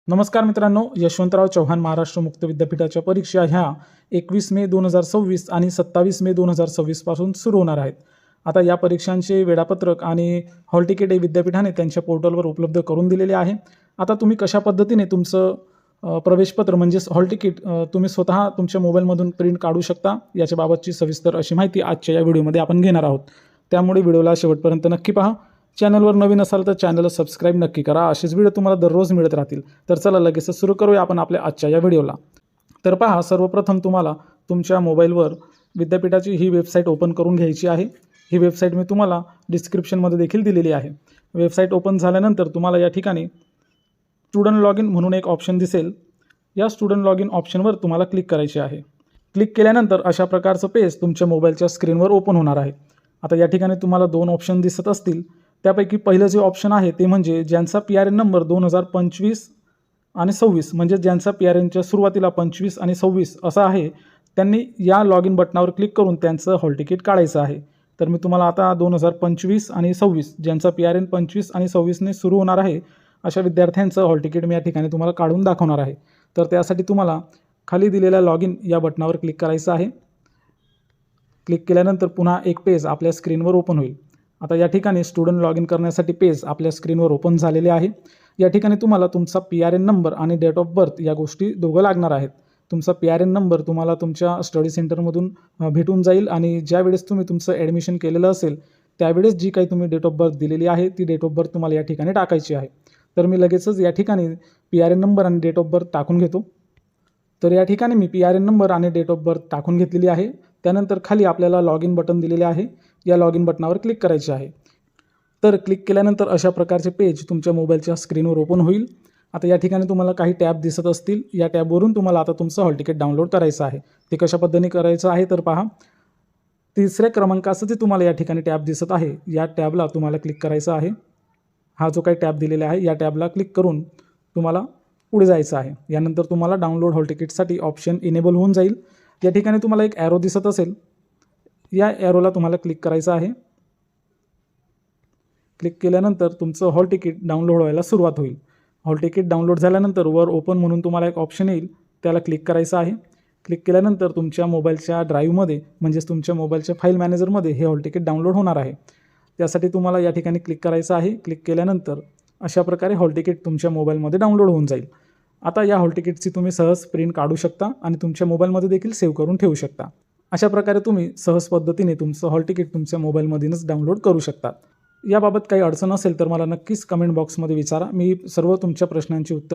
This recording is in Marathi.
नमस्कार मित्रांनो, यशवंतराव चव्हाण महाराष्ट्र मुक्त विद्यापीठाच्या परीक्षा ह्या 21 मे 2026 आणि 27 मे 2026 पासून सुरू होणार आहेत. आता या परीक्षांचे वेळापत्रक आणि हॉल तिकीट हे विद्यापीठाने त्यांच्या पोर्टलवर उपलब्ध करून दिलेले आहे. आता तुम्ही कशा पद्धतीने तुमचं प्रवेशपत्र म्हणजेच हॉल तिकीट तुम्ही स्वतः तुमच्या मोबाईलमधून प्रिंट काढू शकता, याच्याबाबतची सविस्तर अशी माहिती आजच्या या व्हिडिओमध्ये आपण घेणार आहोत. त्यामुळे व्हिडिओला शेवटपर्यंत नक्की पहा. चॅनलवर नवीन असाल तर चॅनलला सबस्क्राईब नक्की करा. असेच व्हिडिओ तुम्हाला दररोज मिळत राहतील. तर चला लगेचच सुरू करूया आपण आपल्या आजच्या या व्हिडिओला. तर पहा, सर्वप्रथम तुम्हाला तुमच्या मोबाईलवर विद्यापीठाची ही वेबसाईट ओपन करून घ्यायची आहे. ही वेबसाईट मी तुम्हाला डिस्क्रिप्शनमध्ये देखील दिलेली आहे. वेबसाईट ओपन झाल्यानंतर तुम्हाला या ठिकाणी स्टुडंट लॉग इन म्हणून एक ऑप्शन दिसेल. या स्टुडंट लॉग इन ऑप्शनवर तुम्हाला क्लिक करायचे आहे. क्लिक केल्यानंतर अशा प्रकारचं पेज तुमच्या मोबाईलच्या स्क्रीनवर ओपन होणार आहे. आता या ठिकाणी तुम्हाला दोन ऑप्शन दिसत असतील. त्यापैकी पहिलं जे ऑप्शन आहे ते म्हणजे ज्यांचा PRN नंबर 2025 आणि 26 म्हणजे ज्यांचा PRNच्या सुरुवातीला 25 आणि 26 असा आहे, त्यांनी या लॉग इन बटनावर क्लिक करून त्यांचं हॉल तिकीट काढायचं आहे. तर मी तुम्हाला आता 2025 आणि 26 ज्यांचा PRN 25 आणि 26ने सुरू होणार आहे अशा विद्यार्थ्यांचं हॉल तिकीट मी या ठिकाणी तुम्हाला काढून दाखवणार आहे. तर त्यासाठी तुम्हाला खाली दिलेल्या लॉग इन या बटनावर क्लिक करायचं आहे. क्लिक केल्यानंतर पुन्हा एक पेज आपल्या स्क्रीनवर ओपन होईल. आता या ठिकाणी स्टुडंट लॉग इन करण्यासाठी पेज आपल्या स्क्रीनवर ओपन झालेले आहे. या ठिकाणी तुम्हाला तुमचा PRN नंबर आणि डेट ऑफ बर्थ या गोष्टी दोघं लागणार आहेत. तुमचा PRN नंबर तुम्हाला तुमच्या स्टडी सेंटरमधून भेटून जाईल आणि ज्यावेळेस तुम्ही तुमचं ॲडमिशन केलेलं असेल त्यावेळेस जी काही तुम्ही डेट ऑफ बर्थ दिलेली आहे ती डेट ऑफ बर्थ तुम्हाला या ठिकाणी टाकायची आहे. तर मी लगेचच या ठिकाणी PRN नंबर आणि डेट ऑफ बर्थ टाकून घेतो. तर या ठिकाणी मी PRN नंबर आणि डेट ऑफ बर्थ टाकून घेतलेली आहे. त्यानंतर खाली आपल्याला लॉग इन बटन दिलेले आहे. या लॉग इन बटनावर क्लिक करायचे आहे. तर क्लिक केल्यानंतर अशा प्रकारचे पेज तुमच्या मोबाईलच्या स्क्रीनवर ओपन होईल. आता या ठिकाणी तुम्हाला काही टॅब दिसत असतील. या टॅबवरून तुम्हाला आता तुमचं हॉल तिकीट डाउनलोड करायचं आहे. ते कशा पद्धतीने करायचं आहे तर पहा, तिसऱ्या क्रमांकाचं जे तुम्हाला या ठिकाणी टॅब दिसत आहे या टॅबला तुम्हाला क्लिक करायचं आहे. हा जो काही टॅब दिलेला आहे या टॅबला क्लिक करून तुम्हाला पुढे जायचं आहे. यानंतर तुम्हाला डाउनलोड हॉल तिकीटसाठी ऑप्शन इनेबल होऊन जाईल. या ठिकाणी तुम्हाला एक ॲरो दिसत असेल. या ॲरोला तुम्हाला क्लिक करायचं आहे. क्लिक केल्यानंतर तुमचं हॉल तिकीट डाउनलोड व्हायला सुरुवात होईल. हॉल तिकीट डाउनलोड झाल्यानंतर वर ओपन म्हणून तुम्हाला एक ऑप्शन येईल, त्याला क्लिक करायचं आहे. क्लिक केल्यानंतर तुमच्या मोबाईलच्या ड्राईव्हमध्ये म्हणजेच तुमच्या मोबाईलच्या फाईल मॅनेजरमध्ये हे हॉल तिकीट डाउनलोड होणार आहे. त्यासाठी तुम्हाला या ठिकाणी क्लिक करायचं आहे. क्लिक केल्यानंतर अशा प्रकारे हॉल तिकीट तुमच्या मोबाईलमध्ये डाउनलोड होऊन जाईल. आता या हॉल तिकीटची तुम्ही सहज प्रिंट काढू शकता आणि तुमच्या मोबाईलमध्ये देखील सेव्ह करून ठेवू शकता. अशा प्रकारे तुम्ही सहज पद्धतीने तुमचं हॉल तिकीट तुमच्या मोबाईलमधूनच डाउनलोड करू शकता. याबाबत काही अडचण असेल तर मला नक्कीच कमेंट बॉक्समध्ये विचारा. मी सर्व तुमच्या प्रश्नांची उत्तर